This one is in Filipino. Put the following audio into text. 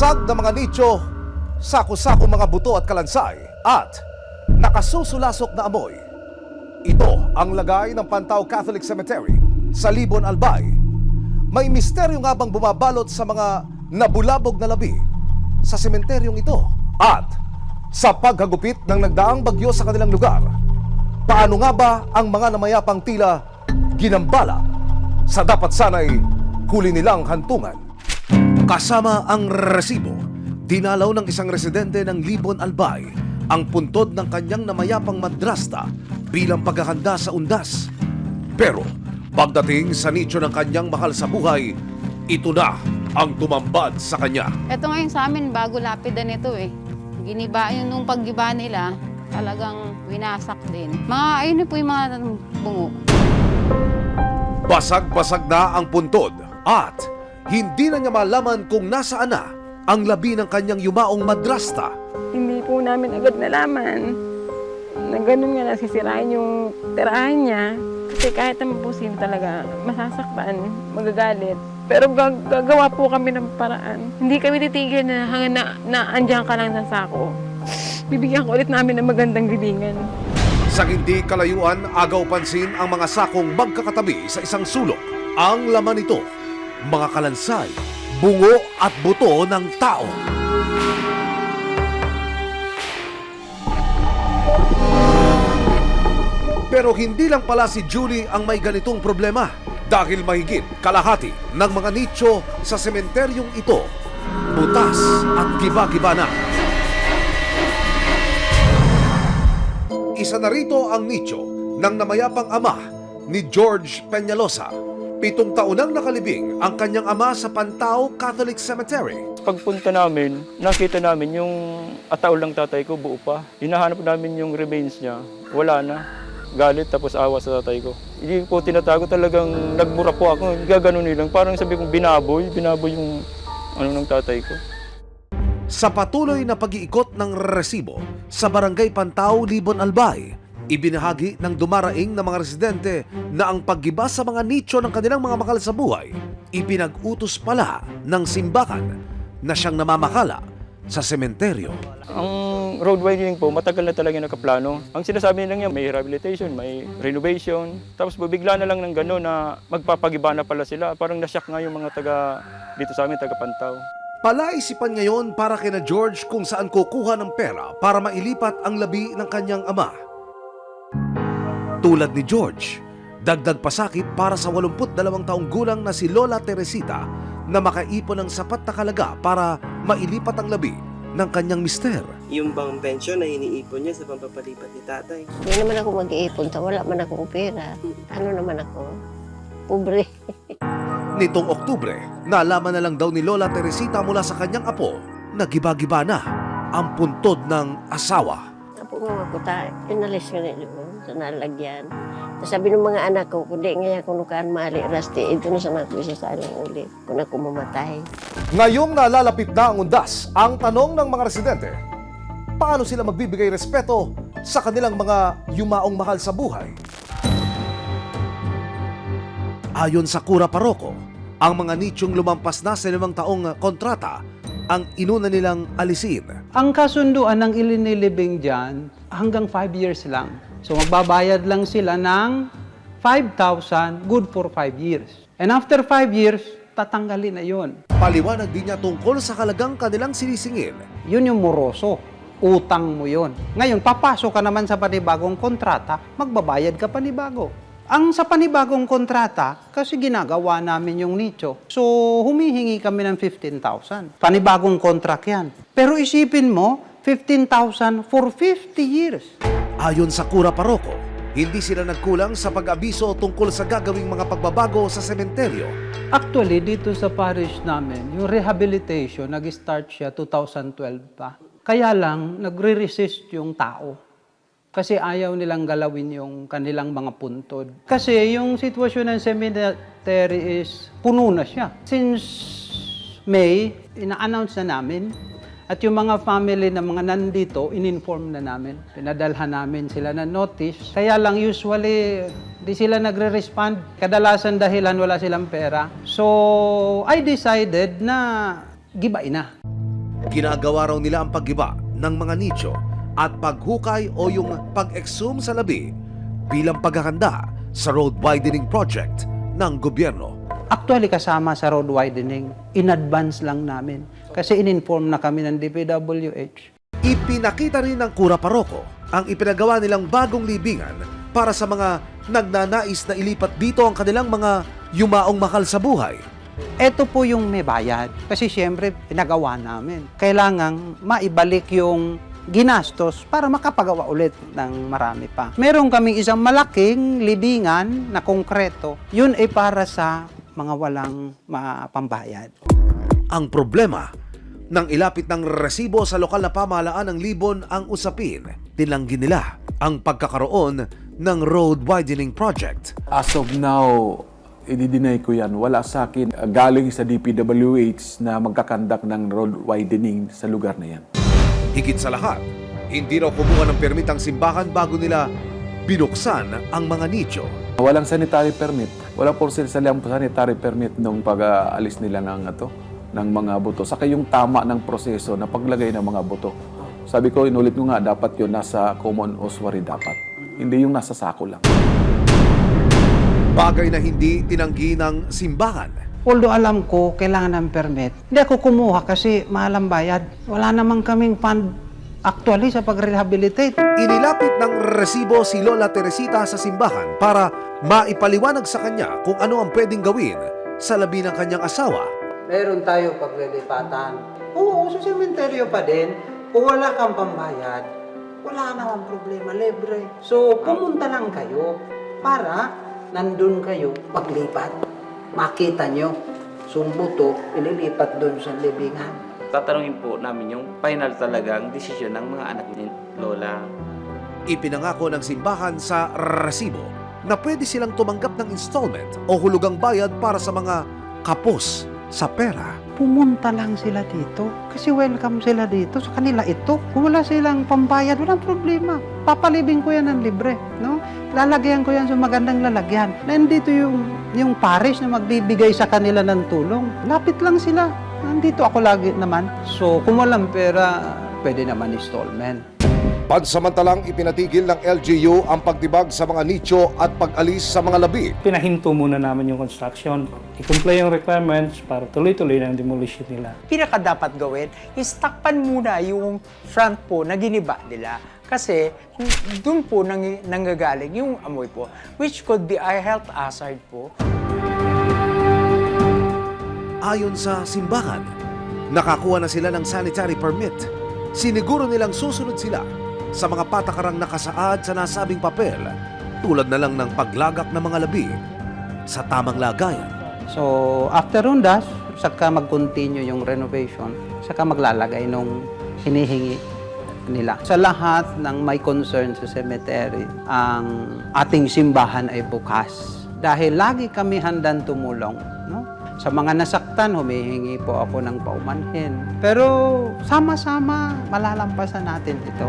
Basag na mga nicho, sako-sako mga buto at kalansay, at nakasusulasok na amoy. Ito ang lagay ng Pantao Catholic Cemetery sa Libon, Albay. May misteryo nga bang bumabalot sa mga nabulabog na labi sa sementeryong ito? At sa paghagupit ng nagdaang bagyo sa kanilang lugar, paano nga ba ang mga namayapang tila ginambala sa dapat sanay huli nilang hantungan? Kasama ang resibo, dinalaw ng isang residente ng Libon, Albay ang puntod ng kanyang namayapang madrasta bilang paghahanda sa undas. Pero pagdating sa nicho ng kanyang mahal sa buhay, ito na ang tumambad sa kanya. Ito ngayon sa amin, bago lapidan ito eh. Giniba yun nung paggiba nila, talagang winasak din. Ayun po yung mga bungo. Basag-basag na ang puntod at hindi na niya malaman kung nasaan na ang labi ng kanyang yumaong madrasta. Hindi po namin agad nalaman na ganun nga nasisirain yung tirahan niya. Kasi kahit naman po sino talaga masasaktan, magagalit. Pero gagawa po kami ng paraan. Hindi kami titigil na hanggang na andyan ka lang sa sako. Bibigyan ko ulit namin ng magandang libingan. Sa hindi kalayuan, agaw pansin ang mga sakong magkakatabi sa isang sulok. Ang laman nito, mga kalansay, bungo at buto ng tao. Pero hindi lang pala si Julie ang may ganitong problema dahil mahigit kalahati ng mga nicho sa sementeryong ito butas at giba-giba na. Isa na rito ang nicho ng namayapang ama ni George Peñalosa. 7 taon nang nakalibing ang kanyang ama sa Pantao Catholic Cemetery. Pagpunta namin, nakita namin yung ataol ng tatay ko buo pa. Hinahanap namin yung remains niya, wala na. Galit tapos awa sa tatay ko. Hindi ko tinatago, talagang nagmura po ako. Gaganon nilang, parang sabi kong binaboy yung ng tatay ko. Sa patuloy na pag-iikot ng resibo sa Barangay Pantao, Libon, Albay, ibinahagi ng dumaraing na mga residente na ang paggiba sa mga nicho ng kanilang mga mahal sa buhay, ipinag-utos pala ng simbahan na siyang namamakala sa sementeryo. Ang road widening po, matagal na talaga nakaplano. Ang sinasabi nila niya, may rehabilitation, may renovation. Tapos bigla na lang ng gano'n na magpapagiba na pala sila. Parang nasyak nga yung mga taga dito sa amin, taga Pantao. Palaisipan ngayon para kina George kung saan kukuha ng pera para mailipat ang labi ng kanyang ama. Tulad ni George, dagdag pasakit para sa 82 taong gulang na si Lola Teresita na makaipon ng sapat na halaga para mailipat ang labi ng kanyang mister. Yung bang pensyon na iniipon niya sa pampapalipat ni tatay. Hindi naman ako mag-iipon, wala man akong pera. Ano naman ako? Pobre. Nitong Oktubre, nalaman na lang daw ni Lola Teresita mula sa kanyang apo na giba-giba na ang puntod ng asawa. Apo nga ako tayo, pinalis ka na doon sa nalagyan. Sabi ng mga anak ko, kundi ngayon kung nukaan mali, rasti, ito na sa nakwisa sa anong ulit, kung ako mamatay. Ngayong nalalapit na ang undas, ang tanong ng mga residente, paano sila magbibigay respeto sa kanilang mga yumaong mahal sa buhay? Ayon sa Kura Paroko, ang mga nichong lumampas na sa 5 taong kontrata ang inuna nilang alisin. Ang kasunduan ng ilinilibing dyan, hanggang 5 years lang. So magbabayad lang sila ng 5,000, good for 5 years. And after 5 years, tatanggalin na yun. Paliwanag din niya tungkol sa kalagang kanilang sinisingil. Yun yung moroso. Utang mo yun. Ngayon, papasok ka naman sa panibagong kontrata, magbabayad ka panibago. Ang sa panibagong kontrata, kasi ginagawa namin yung nicho. So, humihingi kami ng 15,000. Panibagong contract yan. Pero isipin mo, 15,000 for 50 years. Ayon sa Kura Paroko, hindi sila nagkulang sa pag-abiso tungkol sa gagawing mga pagbabago sa sementeryo. Actually, dito sa parish namin, yung rehabilitation, nag-start siya 2012 pa. Kaya lang, nagre-resist yung tao. Kasi ayaw nilang galawin yung kanilang mga puntod. Kasi yung sitwasyon ng cemetery is puno na siya. Since May, ina-announce na namin. At yung mga family na mga nandito, in-inform na namin. Pinadalhan namin sila ng notice. Kaya lang usually, di sila nagre-respond. Kadalasan dahilan wala silang pera. So, I decided na gibain na. Ginagawa raw nila ang paggiba ng mga nicho at paghukay o yung pag-exhume sa labi bilang paghahanda sa road widening project ng gobyerno. Actually, kasama sa road widening, in advance lang namin. Kasi in-inform na kami ng DPWH. Ipinakita rin ng Kura Paroko ang ipinagawa nilang bagong libingan para sa mga nagnanais na ilipat dito ang kanilang mga yumaong mahal sa buhay. Ito po yung may bayad. Kasi siyempre, pinagawa namin. Kailangang maibalik yung ginastos para makapagawa ulit ng marami pa. Meron kaming isang malaking libingan na konkreto. Yun ay para sa mga walang pambayad. Ang problema, nang ilapit ng resibo sa lokal na pamahalaan ng Libon ang usapin, tinanggi nila ang pagkakaroon ng road widening project. As of now, i-deny ko yan. Wala sa akin galing sa DPWH na magkakandak ng road widening sa lugar na yan. Higit sa lahat, hindi raw kumuha ng permit ang simbahan bago nila binuksan ang mga nicho. Walang sanitary permit. Wala po silang sanitary permit nung pag-aalis nila ng mga buto. Saka yung tama ng proseso na paglagay ng mga buto. Sabi ko, inulit ko nga, dapat yun nasa common ossuary dapat. Hindi yung nasa sako lang. Bagay na hindi tinanggi ng simbahan. Although alam ko, kailangan ng permit, hindi ako kumuha kasi mahal ang bayad. Wala namang kaming fund actually sa pag-rehabilitate. Inilapit ng resibo si Lola Teresita sa simbahan para maipaliwanag sa kanya kung ano ang pwedeng gawin sa labi ng kanyang asawa. Meron tayo paglilipatan. Oo, sa sementeryo pa din. Kung wala kang pambayad, wala namang problema, libre. So, pumunta lang kayo para nandun kayo paglipat. Makita nyo, sumbuto, ililipat doon sa libingan. Tatanungin po namin yung final talagang desisyon ng mga anak ni Lola. Ipinangako ng simbahan sa resibo na pwede silang tumanggap ng installment o hulugang bayad para sa mga kapos sa pera. Pumunta lang sila dito kasi welcome sila dito. Sa kanila ito. Kung wala silang pambayad, walang problema. Papalibing ko yan ng libre. No? Lalagyan ko yan sa magandang lalagyan. Nandito yung parish na magbibigay sa kanila ng tulong. Lapit lang sila. Nandito ako lagi naman. So, kung walang pera, pwede naman installment. Pansamantalang ipinatigil ng LGU ang pagtibag sa mga nicho at pag-alis sa mga labi. Pinahinto muna namin yung construction. I-comply yung requirements para tuloy-tuloy na ang demolition nila. Pinaka dapat gawin is takpan muna yung front po na giniba nila. Kasi doon po nanggagaling yung amoy po, which could be a health hazard po. Ayon sa simbahan, nakakuha na sila ng sanitary permit. Siniguro nilang susunod sila sa mga patakarang nakasaad sa nasabing papel, tulad na lang ng paglagak ng mga labi sa tamang lagayan. So, after undas, saka mag-continue yung renovation, saka maglalagay nung hinihingi nila. Sa lahat ng may concern sa cemetery, ang ating simbahan ay bukas. Dahil lagi kami handang tumulong. No? Sa mga nasaktan, humihingi po ako ng paumanhin. Pero sama-sama, malalampasan natin ito.